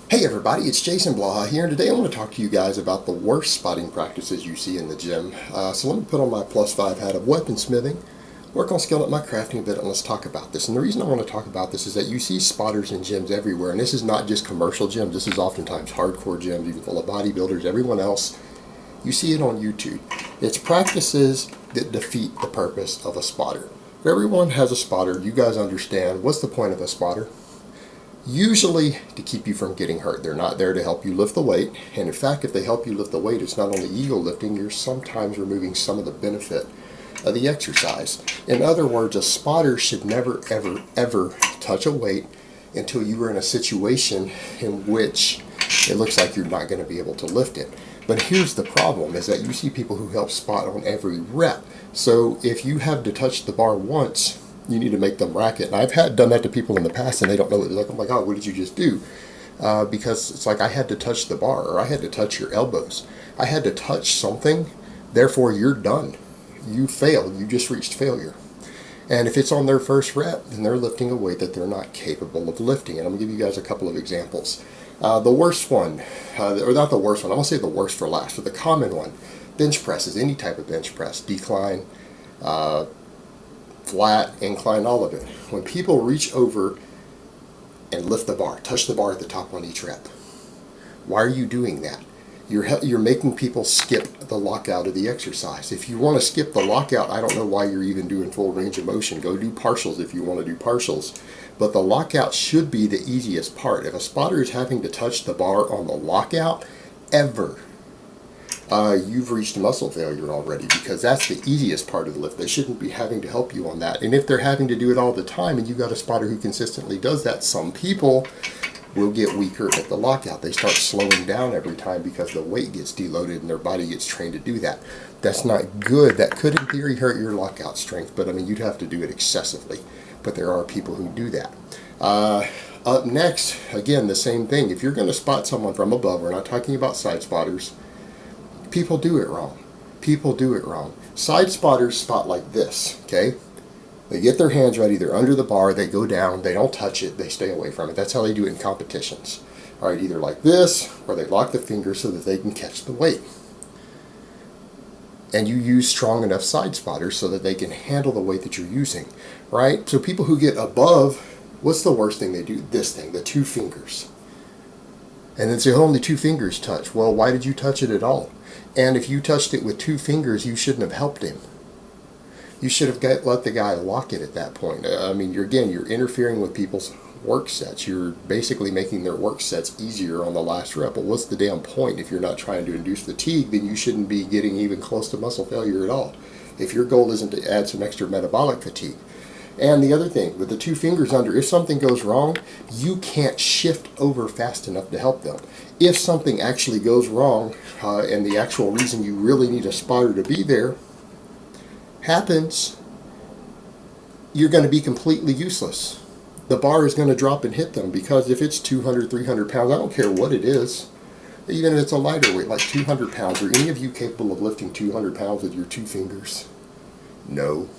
Hey everybody, it's Jason Blaha here, and today I want to talk to you guys about the worst spotting practices you see in the gym. So let me put on my +5 hat of weaponsmithing, work on scaling up my crafting a bit, and let's talk about this. And the reason I want to talk about this is that you see spotters in gyms everywhere, and this is not just commercial gyms, this is oftentimes hardcore gyms, even full of bodybuilders, everyone else. You see it on YouTube. It's practices that defeat the purpose of a spotter. If everyone has a spotter, you guys understand what's the point of a spotter? Usually to keep you from getting hurt. They're not there to help you lift the weight. And in fact, if they help you lift the weight, it's not only ego lifting, you're sometimes removing some of the benefit of the exercise. In other words, a spotter should never, ever, ever touch a weight until you are in a situation in which it looks like you're not going to be able to lift it. But here's the problem, is that you see people who help spot on every rep. So if you have to touch the bar once, you need to make them rack it. And I've done that to people in the past, and they don't know it. They're like, oh my God, what did you just do? Because it's like I had to touch the bar, or I had to touch your elbows. I had to touch something, therefore you're done. You failed. You just reached failure. And if it's on their first rep, then they're lifting a weight that they're not capable of lifting. And I'm going to give you guys a couple of examples. The worst one, or not the worst one, I'm going to say the worst for last, but the common one, bench presses, any type of bench press, decline, flat, incline, all of it. When people reach over and lift the bar, touch the bar at the top on each rep, why are you doing that? You're making people skip the lockout of the exercise. If you want to skip the lockout, I don't know why you're even doing full range of motion. Go do partials if you want to do partials. But the lockout should be the easiest part. If a spotter is having to touch the bar on the lockout, ever, you've reached muscle failure already, because that's the easiest part of the lift. They shouldn't be having to help you on that. And if they're having to do it all the time and you've got a spotter who consistently does that, some people will get weaker at the lockout. They start slowing down every time because the weight gets deloaded and their body gets trained to do that. That's not good. That could in theory hurt your lockout strength, but I mean, you'd have to do it excessively. But there are people who do that. Up next, again, the same thing. If you're going to spot someone from above, we're not talking about side spotters, people do it wrong. People do it wrong. Side spotters spot like this, okay? They get their hands ready, they're under the bar, they go down, they don't touch it, they stay away from it. That's how they do it in competitions. All right, either like this, or they lock the fingers so that they can catch the weight. And you use strong enough side spotters so that they can handle the weight that you're using, right? So people who get above, what's the worst thing they do? This thing, the 2 fingers. And then say, only 2 fingers touch. Well, why did you touch it at all? And if you touched it with 2 fingers, you shouldn't have helped him. You should have let the guy lock it at that point. I mean, you're interfering with people's work sets. You're basically making their work sets easier on the last rep. But what's the damn point? If you're not trying to induce fatigue, then you shouldn't be getting even close to muscle failure at all. If your goal isn't to add some extra metabolic fatigue. And the other thing, with the 2 fingers under, if something goes wrong, you can't shift over fast enough to help them. If something actually goes wrong, and the actual reason you really need a spotter to be there happens, you're going to be completely useless. The bar is going to drop and hit them, because if it's 200, 300 pounds, I don't care what it is, even if it's a lighter weight, like 200 pounds, are any of you capable of lifting 200 pounds with your 2 fingers? No.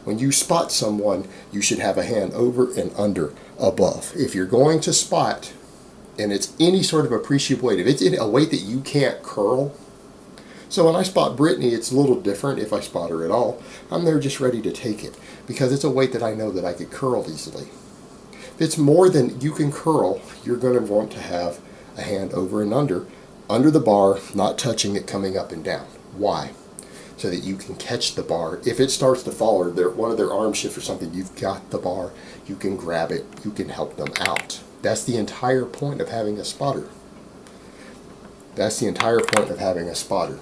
When you spot someone, you should have a hand over and under, above. If you're going to spot, and it's any sort of appreciable weight, if it's a weight that you can't curl, so when I spot Brittany, it's a little different if I spot her at all. I'm there just ready to take it, because it's a weight that I know that I could curl easily. If it's more than you can curl, you're going to want to have a hand over and under the bar, not touching it, coming up and down. Why? So that you can catch the bar. If it starts to fall, or one of their arms shifts or something, you've got the bar, you can grab it, you can help them out. That's the entire point of having a spotter. That's the entire point of having a spotter.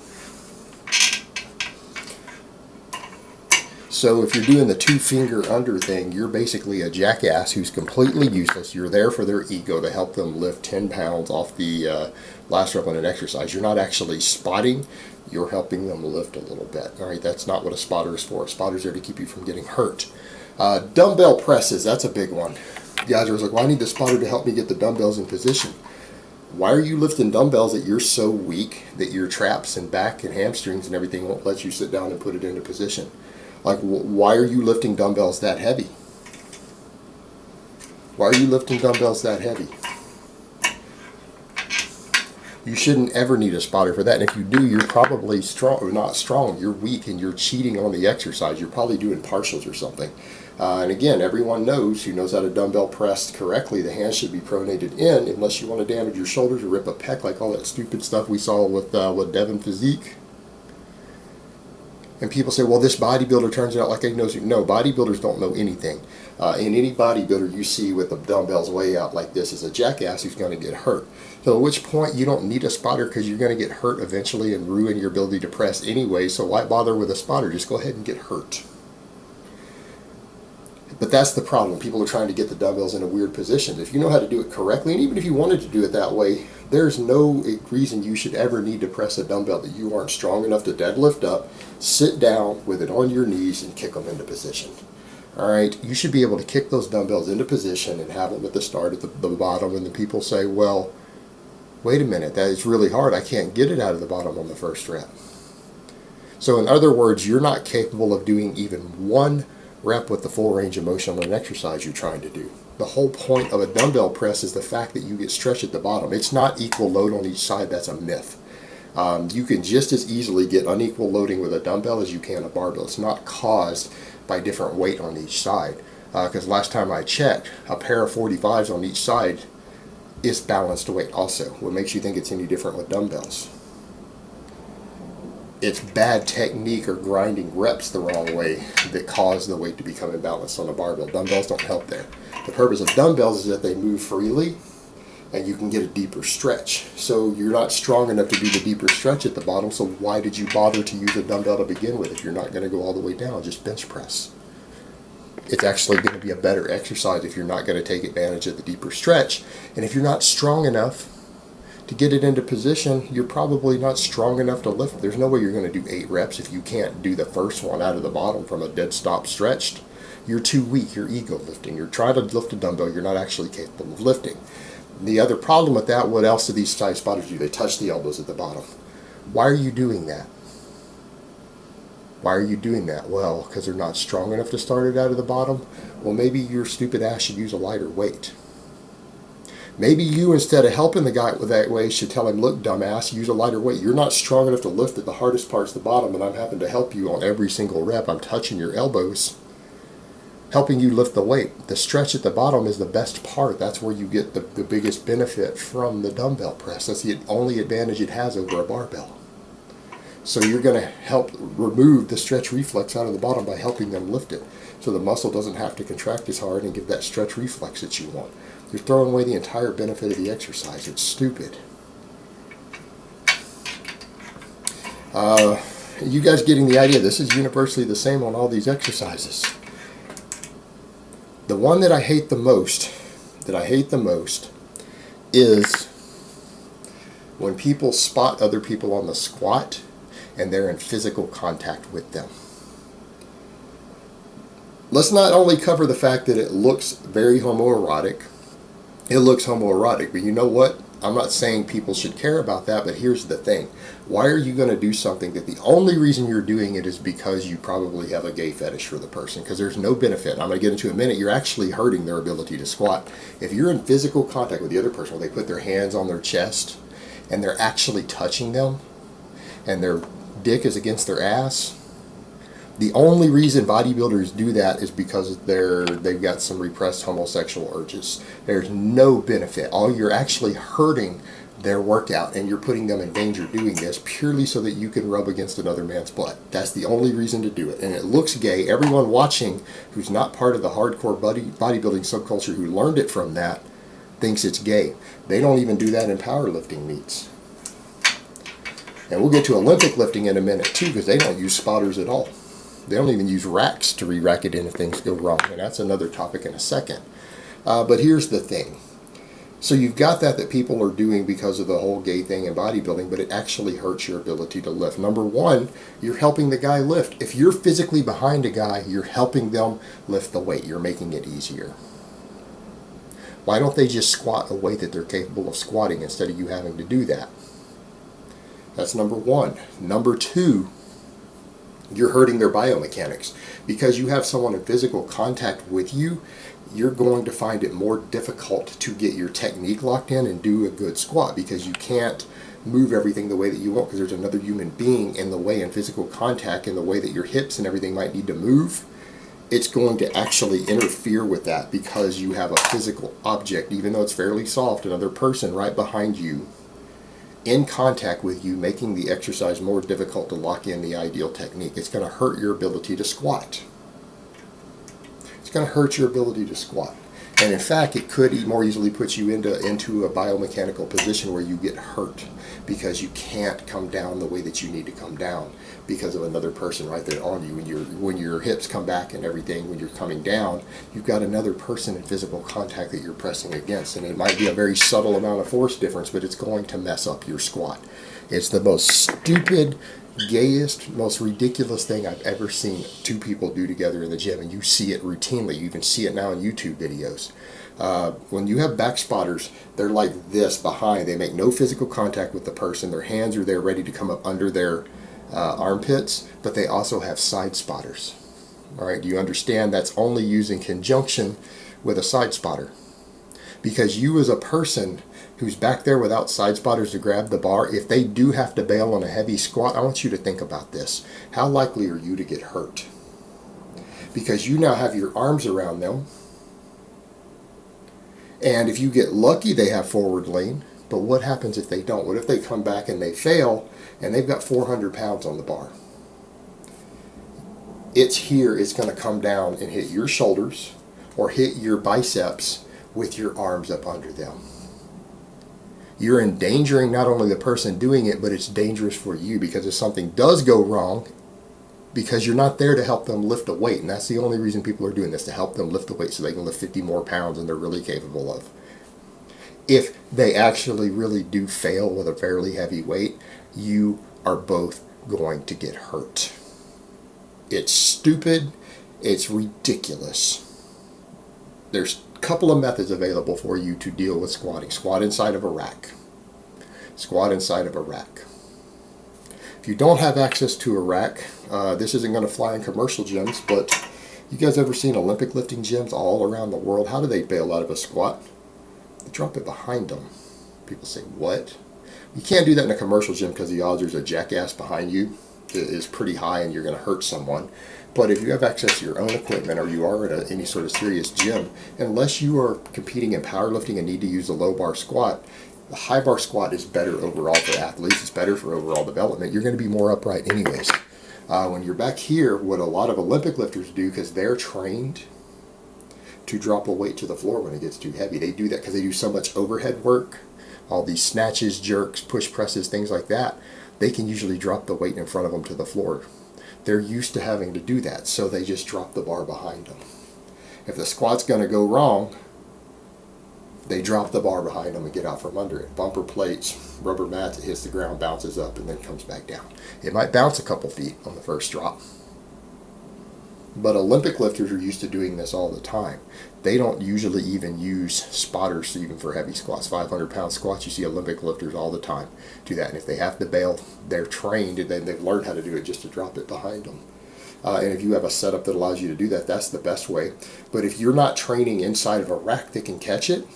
So if you're doing the 2 finger under thing, you're basically a jackass who's completely useless. You're there for their ego to help them lift 10 pounds off the last rep on an exercise. You're not actually spotting, you're helping them lift a little bit. All right, that's not what a spotter is for. A spotter's there to keep you from getting hurt. Dumbbell presses, that's a big one. The guys are like, well, I need the spotter to help me get the dumbbells in position. Why are you lifting dumbbells that you're so weak that your traps and back and hamstrings and everything won't let you sit down and put it into position? Like, why are you lifting dumbbells that heavy? Why are you lifting dumbbells that heavy? You shouldn't ever need a spotter for that. And if you do, you're probably strong, or not strong, you're weak and you're cheating on the exercise. You're probably doing partials or something. And again, everyone knows, who knows how to dumbbell press correctly, the hands should be pronated in unless you want to damage your shoulders or rip a pec like all that stupid stuff we saw with Devin Physique. And people say, well, this bodybuilder turns out like he knows. No, bodybuilders don't know anything. And any bodybuilder you see with the dumbbells way out like this is a jackass who's going to get hurt. So at which point you don't need a spotter, because you're going to get hurt eventually and ruin your ability to press anyway. So why bother with a spotter? Just go ahead and get hurt. But that's the problem. People are trying to get the dumbbells in a weird position. If you know how to do it correctly, and even if you wanted to do it that way, there's no reason you should ever need to press a dumbbell that you aren't strong enough to deadlift up, sit down with it on your knees, and kick them into position. All right, you should be able to kick those dumbbells into position and have them at the start, at the bottom, and the people say, well, wait a minute, that is really hard. I can't get it out of the bottom on the first rep. So in other words, you're not capable of doing even one rep with the full range of motion on an exercise you're trying to do. The whole point of a dumbbell press is the fact that you get stretch at the bottom. It's not equal load on each side. That's a myth. You can just as easily get unequal loading with a dumbbell as you can a barbell. It's not caused by different weight on each side. Because last time I checked, a pair of 45s on each side is balanced weight also. What makes you think it's any different with dumbbells? It's bad technique or grinding reps the wrong way that cause the weight to become imbalanced on a barbell. Dumbbells don't help there. The purpose of dumbbells is that they move freely and you can get a deeper stretch. So you're not strong enough to do the deeper stretch at the bottom, so why did you bother to use a dumbbell to begin with if you're not going to go all the way down? Just bench press. It's actually going to be a better exercise if you're not going to take advantage of the deeper stretch. And if you're not strong enough to get it into position, you're probably not strong enough to lift. There's no way you're going to do 8 reps if you can't do the first one out of the bottom from a dead stop stretched. You're too weak. You're ego lifting. You're trying to lift a dumbbell. You're not actually capable of lifting. The other problem with that, what else do these side spotters do? They touch the elbows at the bottom. Why are you doing that? Why are you doing that? Well, because they're not strong enough to start it out of the bottom. Well, maybe your stupid ass should use a lighter weight. Maybe you, instead of helping the guy with that weight, should tell him, look, dumbass, use a lighter weight. You're not strong enough to lift it. The hardest part's the bottom, and I'm having to help you on every single rep. I'm touching your elbows, helping you lift the weight. The stretch at the bottom is the best part. That's where you get the biggest benefit from the dumbbell press. That's the only advantage it has over a barbell. So you're going to help remove the stretch reflex out of the bottom by helping them lift it. So the muscle doesn't have to contract as hard and give that stretch reflex that you want. You're throwing away the entire benefit of the exercise. It's stupid. You guys getting the idea? This is universally the same on all these exercises. The one that I hate the most, is when people spot other people on the squat and they're in physical contact with them. Let's not only cover the fact that it looks very homoerotic. It looks homoerotic, but you know what? I'm not saying people should care about that, but here's the thing. Why are you going to do something that the only reason you're doing it is because you probably have a gay fetish for the person? Because there's no benefit. I'm going to get into it in a minute. You're actually hurting their ability to squat. If you're in physical contact with the other person, where they put their hands on their chest and they're actually touching them and their dick is against their ass, the only reason bodybuilders do that is because they've got some repressed homosexual urges. There's no benefit. All you're actually hurting their workout, and you're putting them in danger doing this purely so that you can rub against another man's butt. That's the only reason to do it. And it looks gay. Everyone watching who's not part of the hardcore bodybuilding subculture who learned it from that thinks it's gay. They don't even do that in powerlifting meets. And we'll get to Olympic lifting in a minute too, because they don't use spotters at all. They don't even use racks to re-rack it in if things go wrong. And that's another topic in a second. But here's the thing. So you've got that people are doing because of the whole gay thing in bodybuilding, but it actually hurts your ability to lift. Number one, you're helping the guy lift. If you're physically behind a guy, you're helping them lift the weight. You're making it easier. Why don't they just squat a weight that they're capable of squatting instead of you having to do that? That's number one. Number two, you're hurting their biomechanics. Because you have someone in physical contact with you, you're going to find it more difficult to get your technique locked in and do a good squat, because you can't move everything the way that you want, because there's another human being in the way, and physical contact in the way that your hips and everything might need to move, it's going to actually interfere with that, because you have a physical object, even though it's fairly soft, another person right behind you in contact with you, making the exercise more difficult to lock in the ideal technique. It's going to hurt your ability to squat. It's going to hurt your ability to squat. And in fact, it could more easily put you into a biomechanical position where you get hurt, because you can't come down the way that you need to come down because of another person right there on you. When your hips come back and everything, when you're coming down, you've got another person in physical contact that you're pressing against. And it might be a very subtle amount of force difference, but it's going to mess up your squat. It's the most stupid, gayest, most ridiculous thing I've ever seen two people do together in the gym, and you see it routinely. You can see it now in YouTube videos. When you have back spotters, they're like this behind. They make no physical contact with the person. Their hands are there ready to come up under their armpits, but they also have side spotters. All right, do you understand? That's only used in conjunction with a side spotter, because you as a person who's back there without side spotters to grab the bar, if they do have to bail on a heavy squat, I want you to think about this. How likely are you to get hurt? Because you now have your arms around them, and if you get lucky, they have forward lean. But what happens if they don't? What if they come back and they fail, and they've got 400 pounds on the bar? It's going to come down and hit your shoulders or hit your biceps with your arms up under them. You're endangering not only the person doing it, but it's dangerous for you, because if something does go wrong, because you're not there to help them lift a weight, and that's the only reason people are doing this, to help them lift the weight so they can lift 50 more pounds than they're really capable of. If they actually really do fail with a fairly heavy weight, you are both going to get hurt. It's stupid. It's ridiculous. There's a couple of methods available for you to deal with squatting. Squat inside of a rack. Squat inside of a rack. If you don't have access to a rack, this isn't going to fly in commercial gyms, but you guys ever seen Olympic lifting gyms all around the world? How do they bail out of a squat? They drop it behind them. People say, what? You can't do that in a commercial gym, because the odds there's a jackass behind you is pretty high and you're going to hurt someone. But if you have access to your own equipment, or you are at any sort of serious gym, unless you are competing in powerlifting and need to use a low bar squat, the high bar squat is better overall for athletes. It's better for overall development. You're going to be more upright anyways. When you're back here, what a lot of Olympic lifters do, because they're trained to drop a weight to the floor when it gets too heavy. They do that because they do so much overhead work, all these snatches, jerks, push presses, things like that. They can usually drop the weight in front of them to the floor. They're used to having to do that, so they just drop the bar behind them. If the squat's going to go wrong, they drop the bar behind them and get out from under it. Bumper plates, rubber mats, it hits the ground, bounces up, and then comes back down. It might bounce a couple feet on the first drop. But Olympic lifters are used to doing this all the time. They don't usually even use spotters even for heavy squats. 500-pound squats, you see Olympic lifters all the time do that. And if they have to bail, they're trained, and they've learned how to do it just to drop it behind them. And if you have a setup that allows you to do that, that's the best way. But if you're not training inside of a rack that can catch it,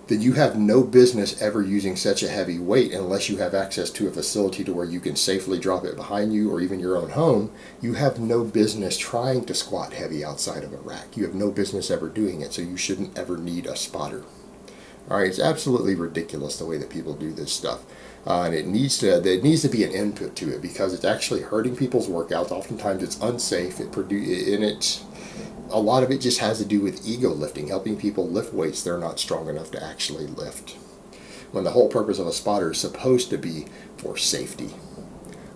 then you have no business ever using such a heavy weight unless you have access to a facility to where you can safely drop it behind you, or even your own home. You have no business trying to squat heavy outside of a rack. You have no business ever doing it, so you shouldn't ever need a spotter. All right, it's absolutely ridiculous the way that people do this stuff. And there needs to be an input to it, because it's actually hurting people's workouts. Oftentimes it's unsafe. A lot of it just has to do with ego lifting, helping people lift weights they're not strong enough to actually lift, when the whole purpose of a spotter is supposed to be for safety.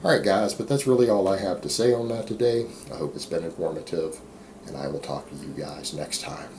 Alright guys, but that's really all I have to say on that today. I hope it's been informative, and I will talk to you guys next time.